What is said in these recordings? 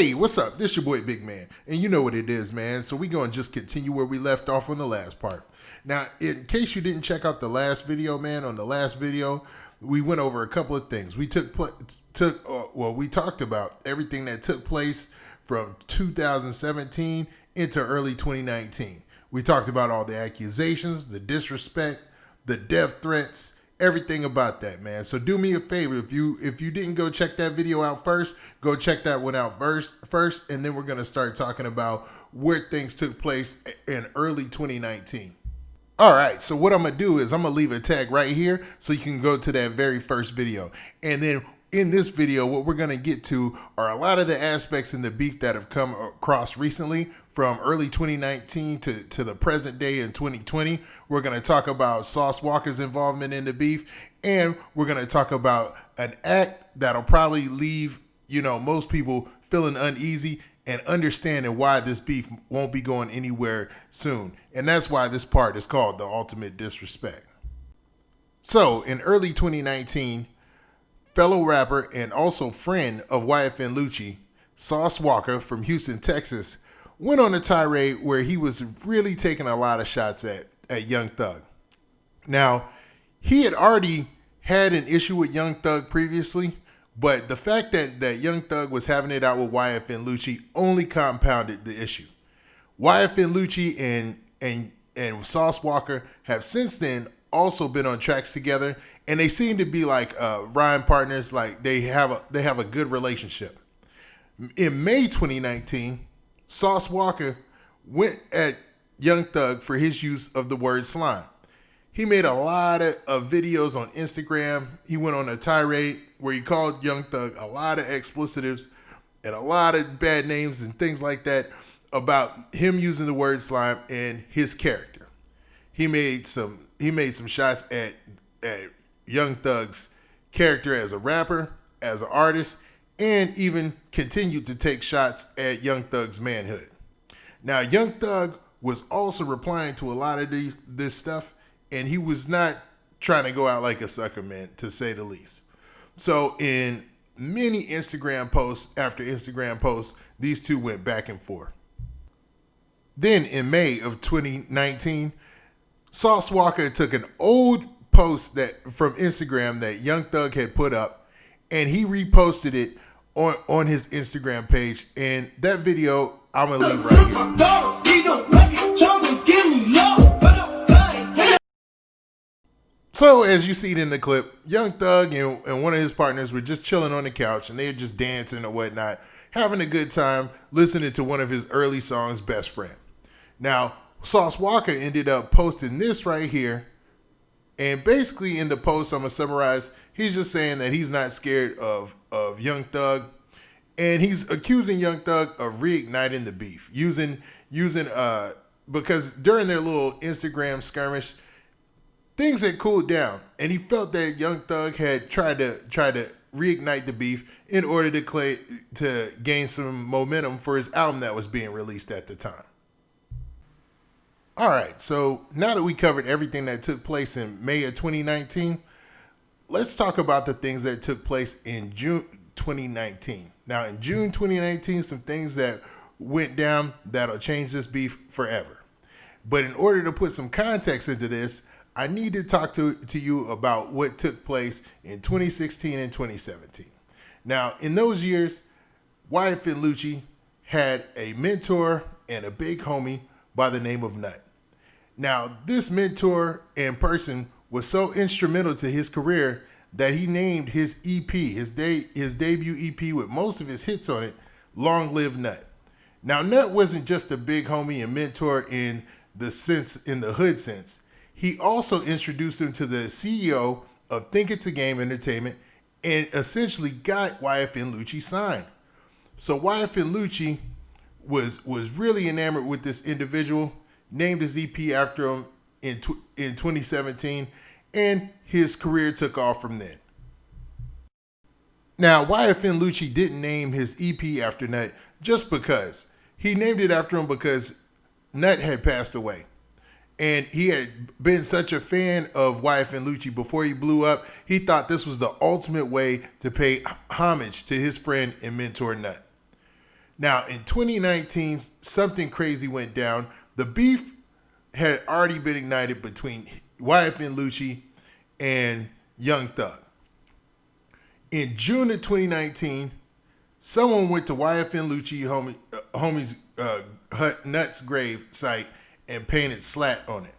Hey, what's up? This your boy Big Man, and you know what it is, man. So we gonna just continue where we left off on the last part. Now, in case you didn't check out the last video, man, on the last video, we went over a couple of things. We we talked about everything that took place from 2017 into early 2019. We talked about all the accusations, the disrespect, the death threats, everything about that, man. So do me a favor, if you didn't go check that video out first, go check that one out first, and then we're gonna start talking about where things took place in early 2019. All right, so what I'm gonna do is I'm gonna leave a tag right here so you can go to that very first video, and then in this video, what we're gonna get to are a lot of the aspects in the beef that have come across recently from early 2019 to the present day in 2020. We're gonna talk about Sauce Walka's involvement in the beef, and we're gonna talk about an act that'll probably leave, most people feeling uneasy and understanding why this beef won't be going anywhere soon. And that's why this part is called The Ultimate Disrespect. So in early 2019, fellow rapper and also friend of YFN Lucci, Sauce Walka from Houston, Texas, went on a tirade where he was really taking a lot of shots at Young Thug. Now, he had already had an issue with Young Thug previously, but the fact that Young Thug was having it out with YFN Lucci only compounded the issue. YFN Lucci and Sauce Walka have since then also been on tracks together, and they seem to be like rhyme partners. Like they have a good relationship. In May 2019, Sauce Walka went at Young Thug for his use of the word slime. He made a lot of videos on Instagram. He went on a tirade where he called Young Thug a lot of explicitives and a lot of bad names and things like that about him using the word slime and his character. He made some shots at Young Thug's character as a rapper, as an artist, and even continued to take shots at Young Thug's manhood. Now, Young Thug was also replying to a lot of this stuff, and he was not trying to go out like a sucker, man, to say the least. So in many Instagram posts after Instagram posts, these two went back and forth. Then in May of 2019, Sauce Walka took an old post from Instagram that Young Thug had put up, and he reposted it on his Instagram page. And that video I'm gonna leave right here. So as you see it in the clip, Young Thug and one of his partners were just chilling on the couch, and they were just dancing or whatnot, having a good time, listening to one of his early songs, Best Friend. Now, Sauce Walka ended up posting this right here. And basically in the post, I'm going to summarize, he's just saying that he's not scared of Young Thug. And he's accusing Young Thug of reigniting the beef. Because during their little Instagram skirmish, things had cooled down. And he felt that Young Thug had tried to reignite the beef in order to gain some momentum for his album that was being released at the time. All right, so now that we covered everything that took place in May of 2019, let's talk about the things that took place in June 2019. Now, in June 2019, some things that went down that'll change this beef forever. But in order to put some context into this, I need to talk to you about what took place in 2016 and 2017. Now, in those years, YFN Lucci had a mentor and a big homie by the name of Nut. Now, this mentor and person was so instrumental to his career that he named his EP, his debut EP with most of his hits on it, Long Live Nut. Now, Nut wasn't just a big homie and mentor in the hood sense. He also introduced him to the CEO of Think It's a Game Entertainment and essentially got YFN Lucci signed. So YFN Lucci was really enamored with this individual, named his EP after him in 2017, and his career took off from then. Now, YFN Lucci didn't name his EP after Nut just because. He named it after him because Nut had passed away. And he had been such a fan of YFN Lucci before he blew up, he thought this was the ultimate way to pay homage to his friend and mentor Nut. Now, in 2019, something crazy went down. The beef had already been ignited between YFN Lucci and Young Thug. In June of 2019, someone went to YFN Lucci homie's Nut's grave site and painted slat on it.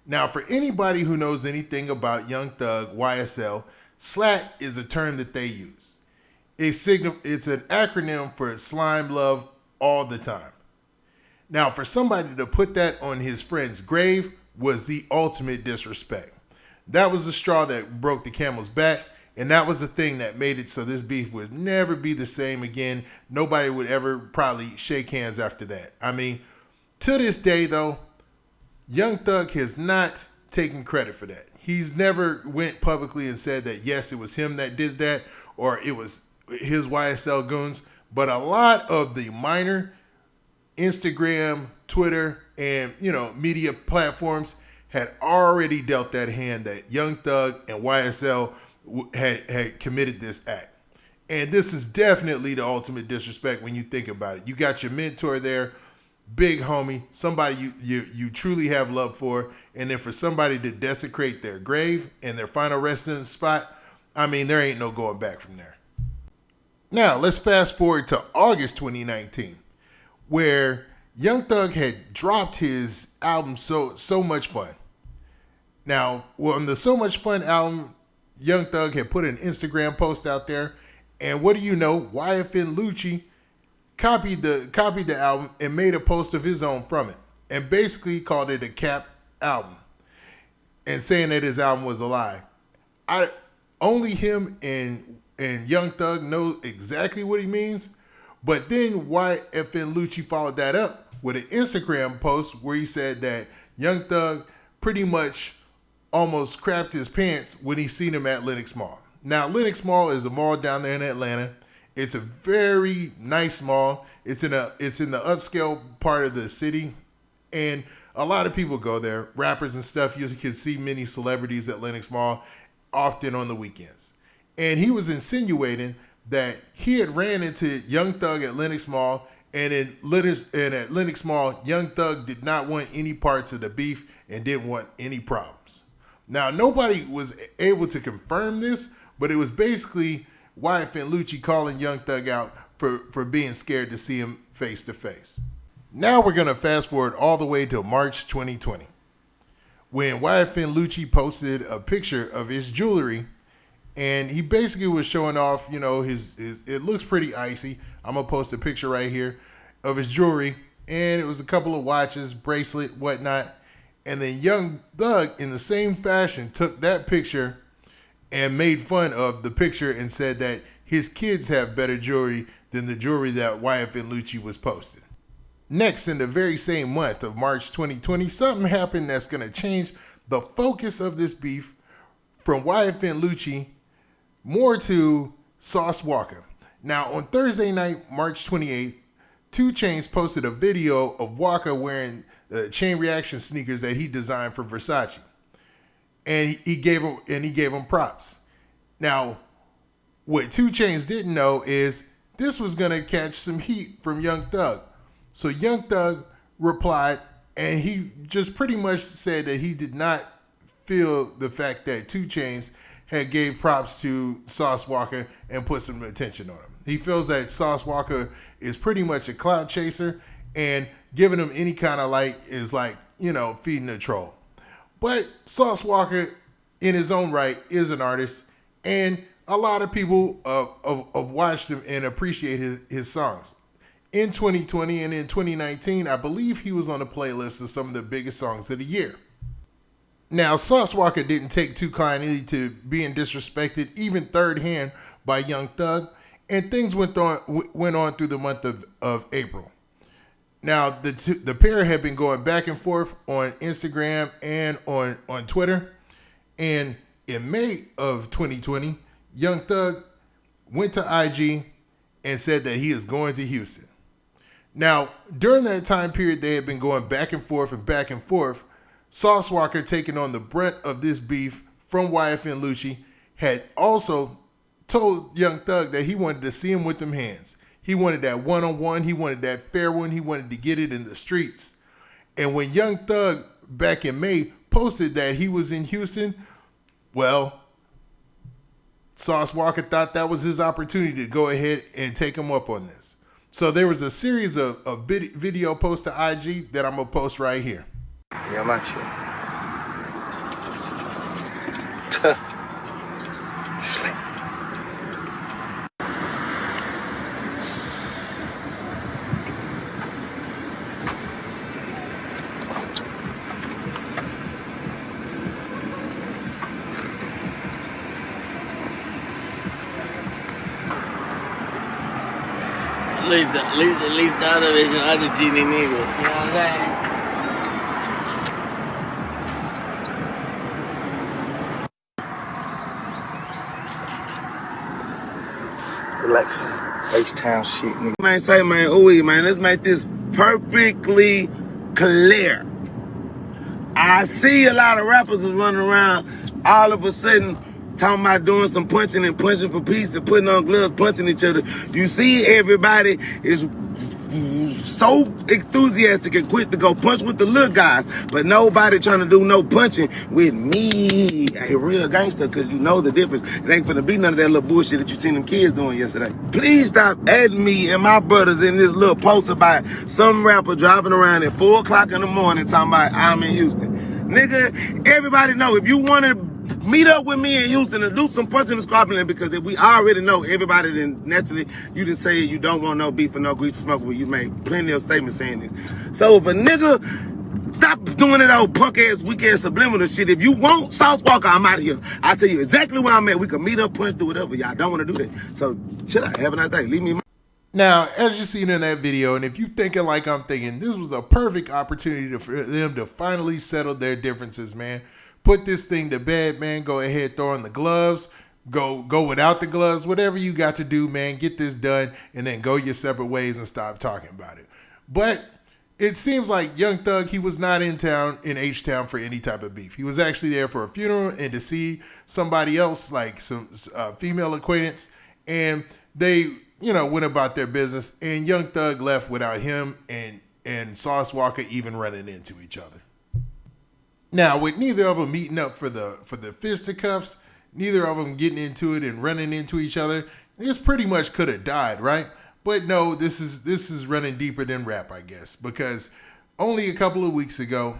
Now, for anybody who knows anything about Young Thug, YSL, slat is a term that they use. It's an acronym for slime love all the time. Now, for somebody to put that on his friend's grave was the ultimate disrespect. That was the straw that broke the camel's back, and that was the thing that made it so this beef would never be the same again. Nobody would ever probably shake hands after that. I mean, to this day, though, Young Thug has not taken credit for that. He's never went publicly and said that, yes, it was him that did that or it was his YSL goons. But a lot of the minor Instagram, Twitter, and, media platforms had already dealt that hand that Young Thug and YSL had committed this act. And this is definitely the ultimate disrespect when you think about it. You got your mentor there, big homie, somebody you truly have love for, and then for somebody to desecrate their grave and their final resting spot, I mean, there ain't no going back from there. Now, let's fast forward to August 2019, where Young Thug had dropped his album So Much Fun. Now, on the So Much Fun album, Young Thug had put an Instagram post out there, and what do you know, YFN Lucci copied the album and made a post of his own from it, and basically called it a cap album, and saying that his album was a lie. Only him and Young Thug know exactly what he means, but then YFN Lucci followed that up with an Instagram post where he said that Young Thug pretty much almost crapped his pants when he seen him at Lenox Mall. Now, Lenox Mall is a mall down there in Atlanta. It's a very nice mall. It's in the upscale part of the city, and a lot of people go there. Rappers and stuff. You can see many celebrities at Lenox Mall, often on the weekends. And he was insinuating that he had ran into Young Thug at Lenox Mall, and at Lenox Mall, Young Thug did not want any parts of the beef and didn't want any problems. Now, nobody was able to confirm this, but it was basically YFN Lucci calling Young Thug out for being scared to see him face to face. Now we're going to fast forward all the way to March 2020, when YFN Lucci posted a picture of his jewelry, and he basically was showing off, his it looks pretty icy. I'm going to post a picture right here of his jewelry, and it was a couple of watches, bracelet, whatnot. And then Young Thug, in the same fashion, took that picture and made fun of the picture and said that his kids have better jewelry than the jewelry that YFN Lucci was posting. Next, in the very same month of March 2020, something happened that's going to change the focus of this beef from YFN Lucci more to Sauce Walka. Now, on Thursday night, March 28th, 2 Chainz posted a video of Walka wearing chain reaction sneakers that he designed for Versace. And he gave him props. Now, what 2 Chainz didn't know is this was going to catch some heat from Young Thug. So Young Thug replied, and he just pretty much said that he did not feel the fact that 2 Chainz had gave props to Sauce Walka and put some attention on him. He feels that Sauce Walka is pretty much a clout chaser, and giving him any kind of light is like, feeding a troll. But Sauce Walka, in his own right, is an artist, and a lot of people have watched him and appreciate his songs. In 2020 and in 2019, I believe he was on the playlist of some of the biggest songs of the year. Now, Sauce Walka didn't take too kindly to being disrespected, even third hand, by Young Thug, and things went on through the month of April. Now, the pair had been going back and forth on Instagram and on Twitter. And in May of 2020, Young Thug went to IG and said that he is going to Houston. Now, during that time period, they had been going back and forth. Sauce Walka, taking on the brunt of this beef from YFN Lucci, had also told Young Thug that he wanted to see him with them hands. He wanted that one-on-one. He wanted that fair one. He wanted to get it in the streets. And when Young Thug back in May posted that he was in Houston, well, Sauce Walka thought that was his opportunity to go ahead and take him up on this. So there was a series of video posts to IG that I'm going to post right here. Yeah, I'm out here. Slap. At least the other vision, other genie niggas. You know what I'm saying? Relax. H-Town shit, nigga. Man, say, man, ooh, man, let's make this perfectly clear. I see a lot of rappers is running around all of a sudden talking about doing some punching and punching for peace and putting on gloves, punching each other. You see everybody is so enthusiastic and quick to go punch with the little guys, but nobody trying to do no punching with me, a real gangster, because you know the difference. It ain't finna be none of that little bullshit that you seen them kids doing yesterday. Please stop adding me and my brothers in this little post about some rapper driving around at 4 o'clock in the morning talking about I'm in Houston. Nigga, everybody know if you want to meet up with me in Houston and do some punching and squabbling, because if we already know everybody, then naturally you didn't say you don't want no beef or no grease smoke, but you made plenty of statements saying this. So if a nigga stop doing that old punk ass weak ass subliminal shit, if you want Sauce Walka, I'm out of here. I'll tell you exactly where I'm at. We can meet up, punch, do whatever. Y'all don't want to do that. So chill out. Have a nice day. Leave me. Now, as you seen in that video, and if you thinking like I'm thinking, this was a perfect opportunity for them to finally settle their differences, man. Put this thing to bed, man. Go ahead, throw in the gloves. Go without the gloves. Whatever you got to do, man. Get this done, and then go your separate ways and stop talking about it. But it seems like Young Thug, he was not in town, in H-Town, for any type of beef. He was actually there for a funeral and to see somebody else, like some female acquaintance, and they, you know, went about their business. And Young Thug left without him and Sauce Walka even running into each other. Now, with neither of them meeting up for the fisticuffs, neither of them getting into it and running into each other, this pretty much could have died, right? But no, this is running deeper than rap, I guess, because only a couple of weeks ago,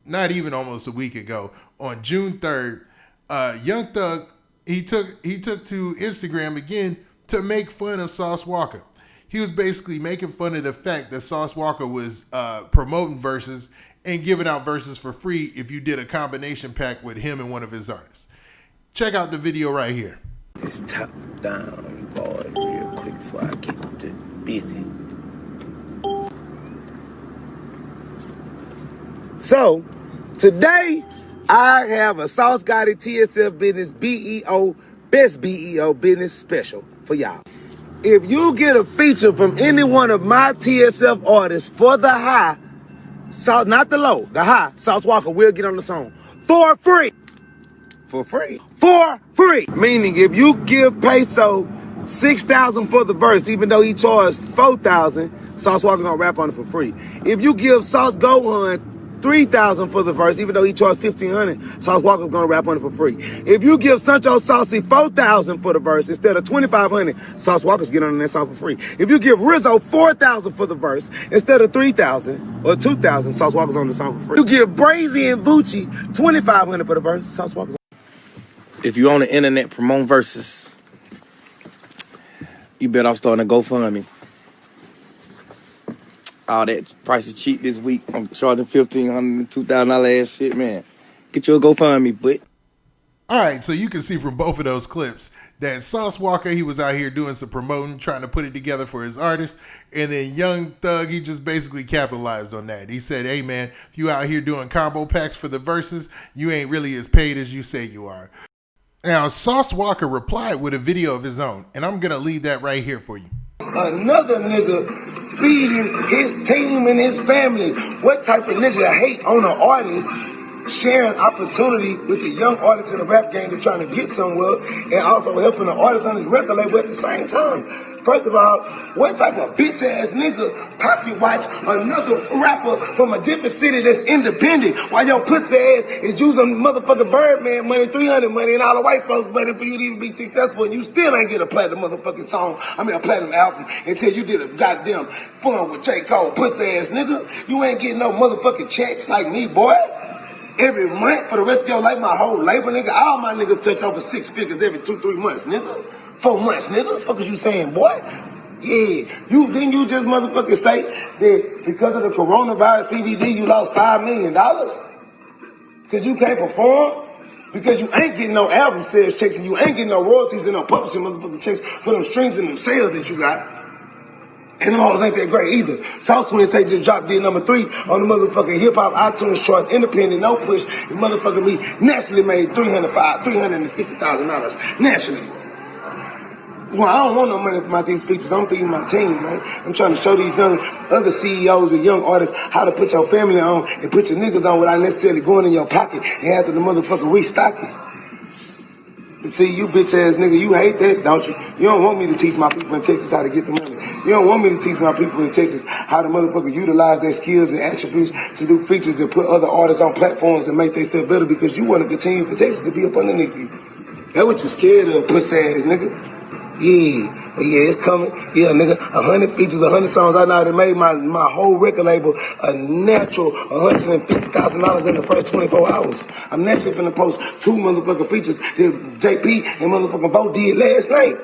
not even almost a week ago, on June 3rd, Young Thug, he took to Instagram again to make fun of Sauce Walka. He was basically making fun of the fact that Sauce Walka was promoting verses and giving out verses for free if you did a combination pack with him and one of his artists. Check out the video right here. Just top down, you boy, real quick before I get busy. So, today, I have a Sauce Gotti TSF Business BEO, Best BEO Business special for y'all. If you get a feature from any one of my TSF artists for the high, so, not the low, the high, Sauce Walka will get on the song for free. For free. For free. Meaning, if you give Peso $6,000 for the verse, even though he charged $4,000, Sauce Walka gonna rap on it for free. If you give Sauce Gohan $3,000 for the verse, even though he charged $1,500, Sauce Walka's gonna rap on it for free. If you give Sancho Saucy $4,000 for the verse instead of $2,500, Sauce Walka's getting on that song for free. If you give Rizzo $4,000 for the verse instead of $3,000 or $2,000, Sauce Walka's on the song for free. You give Brazy and Vucci $2,500 for the verse, Sauce Walka's on. If you on the internet promoting verses, you better off starting a GoFundMe. All that price is cheap this week. I'm charging $1,500, $2,000 ass shit, man. Get you a GoFundMe, but. All right, so you can see from both of those clips that Sauce Walka, he was out here doing some promoting, trying to put it together for his artist. And then Young Thug, he just basically capitalized on that. He said, hey, man, if you out here doing combo packs for the verses, you ain't really as paid as you say you are. Now, Sauce Walka replied with a video of his own, and I'm going to leave that right here for you. Another nigga feeding his team and his family. What type of nigga hate on an artist sharing opportunity with the young artists in the rap game that's trying to get somewhere, and also helping the artist on his record label at the same time. First of all, what type of bitch ass nigga pocket watch another rapper from a different city that's independent while your pussy ass is using motherfucking Birdman money, 300 money, and all the white folks money for you to even be successful, and you still ain't get a platinum motherfucking song, a platinum album until you did a goddamn fun with J. Cole, pussy ass nigga. You ain't getting no motherfucking checks like me, boy. Every month for the rest of your life, my whole labor, nigga. All my niggas touch over 6 figures every 2-3 months, nigga. 4 months, nigga. The fuck is you saying, boy? Yeah, didn't you just motherfucking say that because of the coronavirus CBD you lost $5 million? Because you can't perform? Because you ain't getting no album sales checks and you ain't getting no royalties and no publishing motherfucking checks for them streams and them sales that you got. And them hoes ain't that great either. South 26 just dropped deal number 3 on the motherfucking hip-hop iTunes charts, independent, no push. The motherfucking me nationally made $350,000 nationally. Well, I don't want no money from these features. I'm feeding my team, man. I'm trying to show these young other CEOs and young artists how to put your family on and put your niggas on without necessarily going in your pocket and after the motherfucker restock it. But see, you bitch ass nigga, you hate that, don't you? You don't want me to teach my people in Texas how to get the money. You don't want me to teach my people in Texas how to motherfucker utilize their skills and attributes to do features that put other artists on platforms and make themselves better because you want to continue for Texas to be up underneath you. That's what you scared of, pussy ass nigga. Yeah, it's coming. Yeah, nigga, 100 features, 100 songs. I know how to make my whole record label a natural $150,000 in the first 24 hours. I'm naturally finna post 2 motherfucking features that JP and motherfucking Bo did last night.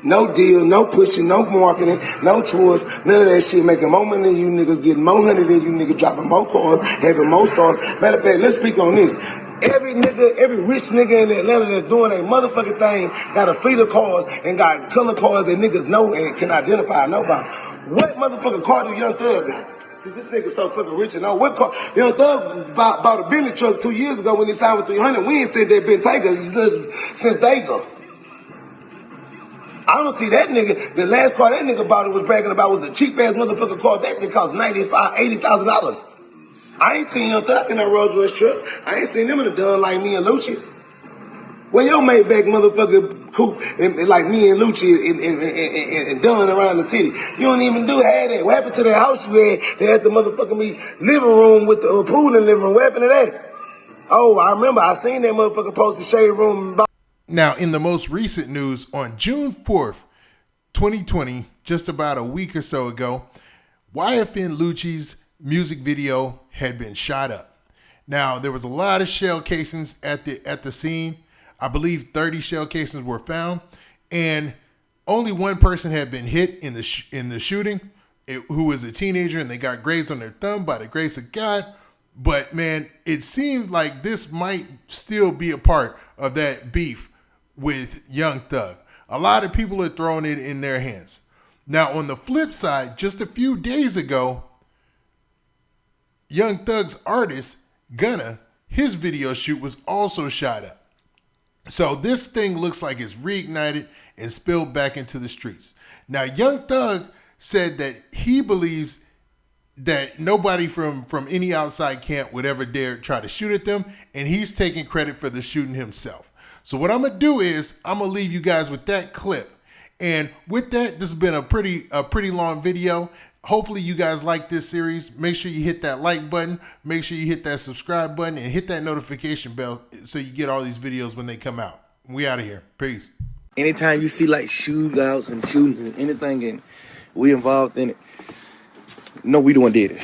No deal, no pushing, no marketing, no tours, none of that shit. Making more money than you niggas, getting more honey than you niggas, dropping more cars, having more stars. Matter of fact, let's speak on this. Every rich nigga in Atlanta that's doing a motherfucking thing got a fleet of cars and got color cars that niggas know and can identify nobody. What motherfucking car do Young Thug got? See, this nigga so fucking rich and know what car. Young Thug bought a Bentley truck 2 years ago when he signed with 300. We ain't seen that Ben Taker since they go. I don't see that nigga. The last car that nigga bought was bragging about was a cheap ass motherfucking car that cost $80,000. I ain't seen Young Thug in that Rolls Royce truck. I ain't seen them in a dun like me and Lucci. Well, your Maybach motherfucker coupe and like me and Lucci and dun around the city. You don't even have that. What happened to that house you had? They had the motherfucking me living room with the pool in the living room. What happened to that? Oh, I remember. I seen that motherfucker post the shade room. Now, in the most recent news, on June 4th, 2020, just about a week or so ago, YFN Lucci's music video had been shot up. Now, there was a lot of shell casings at the scene. I believe 30 shell casings were found, and only one person had been hit in the shooting, who was a teenager, and they got grazed on their thumb by the grace of God. But man, it seemed like this might still be a part of that beef with Young Thug. A lot of people are throwing it in their hands. Now, on the flip side, just a few days ago, Young Thug's artist, Gunna, his video shoot was also shot up. So this thing looks like it's reignited and spilled back into the streets. Now, Young Thug said that he believes that nobody from any outside camp would ever dare try to shoot at them, and he's taking credit for the shooting himself. So what I'm going to do is I'm going to leave you guys with that clip. And with that, this has been a pretty long video. Hopefully you guys like this series. Make sure you hit that like button. Make sure you hit that subscribe button and hit that notification bell so you get all these videos when they come out. We out of here. Peace. Anytime you see like shootouts and shootings and anything and we involved in it, no, we the one did it.